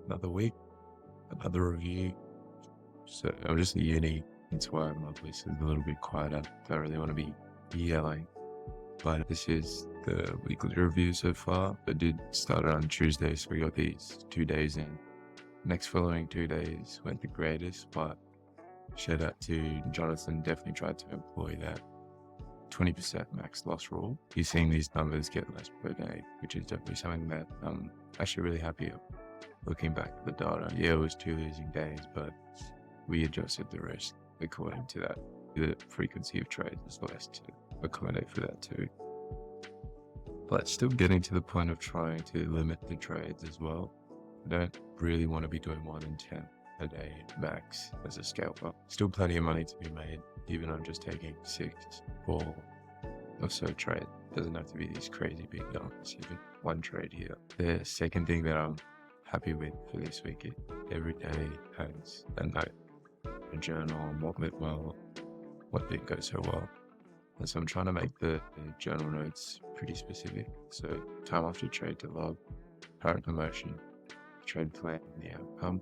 Another week, another review. So I'm just at uni. That's why my voice is a little bit quieter. Don't really want to be yelling. But this is the weekly review so far. I did start it on Tuesday, so we got these 2 days in. Next following 2 days weren't the greatest, but shout out to Jonathan, definitely tried to employ that 20% max loss rule. You're seeing these numbers get less per day, which is definitely something that I'm actually really happy of. Looking back at the data, yeah, it was 2 losing days, but we adjusted the risk according to that. The frequency of trades is less to accommodate for that too. But still getting to the point of trying to limit the trades as well. I don't really want to be doing more than 10 a day max as a scalper. Still plenty of money to be made, even I'm just taking 6 or so trade. Doesn't have to be these crazy big numbers, even one trade here. The second thing that I'm happy with for this week is every day has a note, a journal on what went well, what didn't go so well. And so I'm trying to make the journal notes pretty specific. So time after trade to log, current emotion, trade plan, the outcome.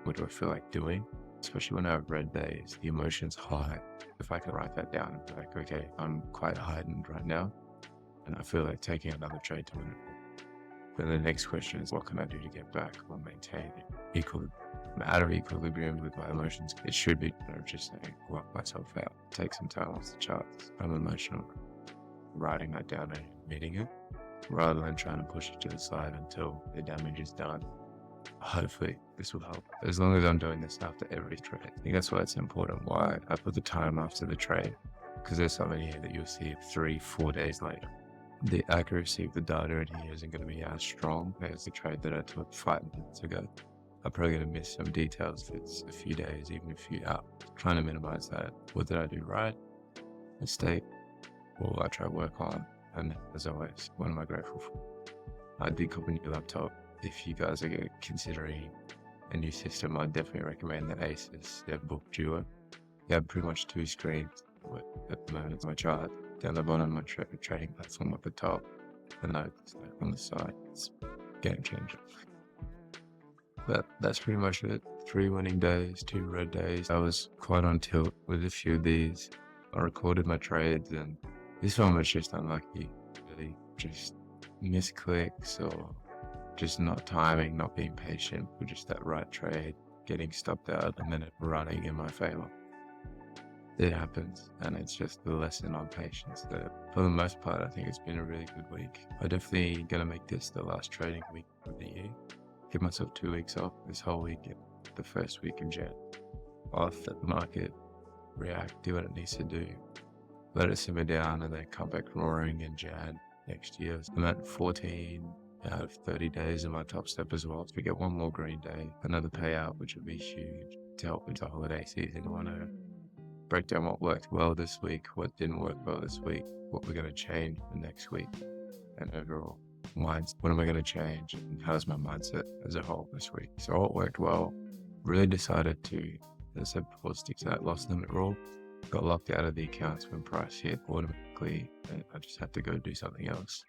What do I feel like doing? Especially when I have red days, the emotion's high. If I can write that down and be like, okay, I'm quite heightened right now, and I feel like taking another trade to win it. Then the next question is, what can I do to get back or maintain out of equilibrium with my emotions? It should be just saying, lock myself out, take some time off the charts. I'm emotional. Writing that down and admitting it, rather than trying to push it to the side until the damage is done. Hopefully this will help. As long as I'm doing this after every trade. I think that's why it's important, why I put the time after the trade. Because there's something here that you'll see 3-4 days later. The accuracy of the data in here isn't going to be as strong as the trade that I took 5 minutes ago. I'm probably going to miss some details if it's a few days, even a few hours. Trying to minimize that. What did I do right? Mistake? What will I try to work on? And as always, what am I grateful for? I did copy a new laptop. If you guys are considering a new system, I'd definitely recommend the Asus DevBook Duo. You have pretty much 2 screens at the moment. It's my chart down the bottom, my trading platform up the top, the notes on the side. It's game changer. But that's pretty much it. 3 winning days, 2 red days. I was quite on tilt with a few of these. I recorded my trades, and this one was just unlucky. Really, just misclicks or just not timing, not being patient for just that right trade, getting stopped out and then it running in my favor. It happens, and it's just the lesson on patience that for the most part, I think it's been a really good week. I'm definitely going to make this the last trading week of the year. Give myself 2 weeks off this whole week, the first week of Jan. Off at the market, react, do what it needs to do, let it simmer down, and then come back roaring in Jan next year. I'm at 14 out of 30 days in my Topstep as well. So we get one more green day, another payout, which would be huge to help with the holiday season. I want to break down what worked well this week, what didn't work well this week, what we're going to change for next week, and overall mindset. What am I going to change, and how's my mindset as a whole this week? So all worked well. Really decided to, as I said before, stick to that loss limit rule. Got locked out of the accounts when price hit automatically, and I just had to go do something else.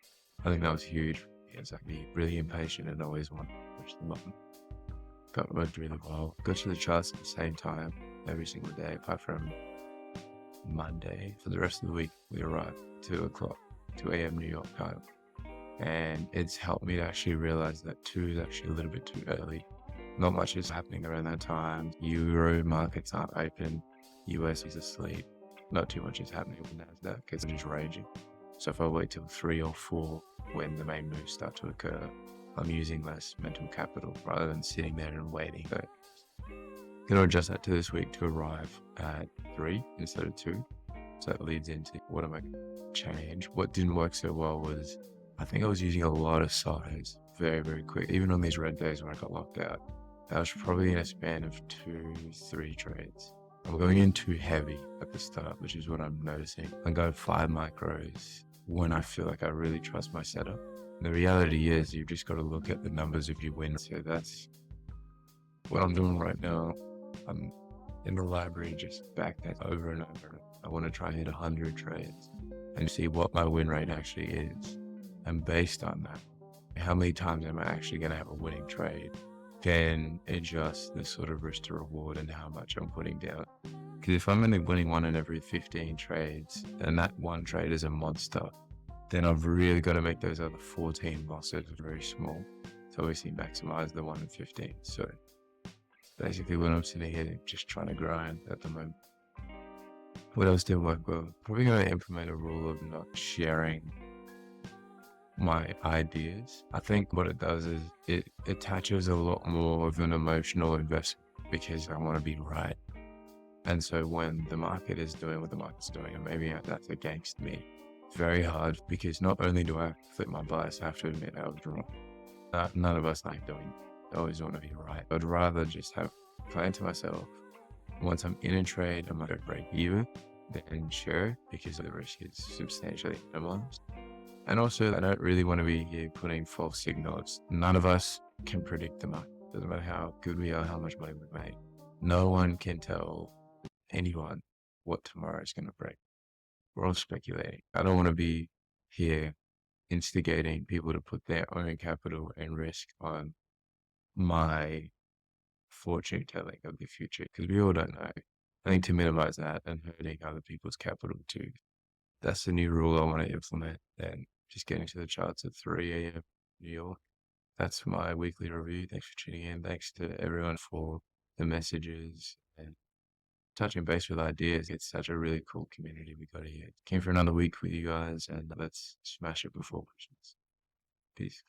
I think that was huge. Yes, I can be really impatient and always want to push the button. Got worked really well. Got to the charts at the same time every single day, apart from Monday. For the rest of the week, we arrived 2 o'clock, 2 a.m. New York time. And it's helped me to actually realize that 2 is actually a little bit too early. Not much is happening around that time. Euro markets aren't open. US is asleep. Not too much is happening with NASDAQ because it's just raging. So if I wait till 3 or 4 when the main moves start to occur, I'm using less mental capital rather than sitting there and waiting. So I'm going to adjust that to this week to arrive at 3 instead of 2. So it leads into what am I going to change? What didn't work so well was I think I was using a lot of size very, very quick. Even on these red days when I got locked out, I was probably in a span of 2-3 trades. I'm going in too heavy at the start, which is what I'm noticing. I'm going 5 micros when I feel like I really trust my setup. And the reality is you've just got to look at the numbers of your wins. So that's what I'm doing right now. I'm in the library just back that over and over. I want to try and hit 100 trades and see what my win rate actually is. And based on that, how many times am I actually going to have a winning trade can adjust the sort of risk to reward and how much I'm putting down. Because if I'm only winning one in every 15 trades and that one trade is a monster, then I've really got to make those other 14 losses very small to obviously maximize the 1 in 15. So basically when I'm sitting here just trying to grind at the moment, what else did work well? Probably going to implement a rule of not sharing my ideas. I think what it does is it attaches a lot more of an emotional investment because I want to be right. And so when the market is doing what the market's doing, and maybe that's against me, it's very hard because not only do I flip my bias, I have to admit I was wrong. None of us like doing it. I always want to be right. I'd rather just have plan to myself. Once I'm in a trade, I'm going to break even, then share because the risk is substantially minimized. And also, I don't really want to be here putting false signals. None of us can predict the market. Doesn't matter how good we are, how much money we make. No one can tell anyone what tomorrow is going to bring. We're all speculating. I don't want to be here instigating people to put their own capital and risk on my fortune telling of the future because we all don't know. I think to minimize that and hurting other people's capital too. That's the new rule I want to implement. And just getting to the charts at 3 a.m. New York. That's my weekly review. Thanks for tuning in. Thanks to everyone for the messages and touching base with ideas. It's such a really cool community we got here. Came for another week with you guys and let's smash it before Christmas. Peace.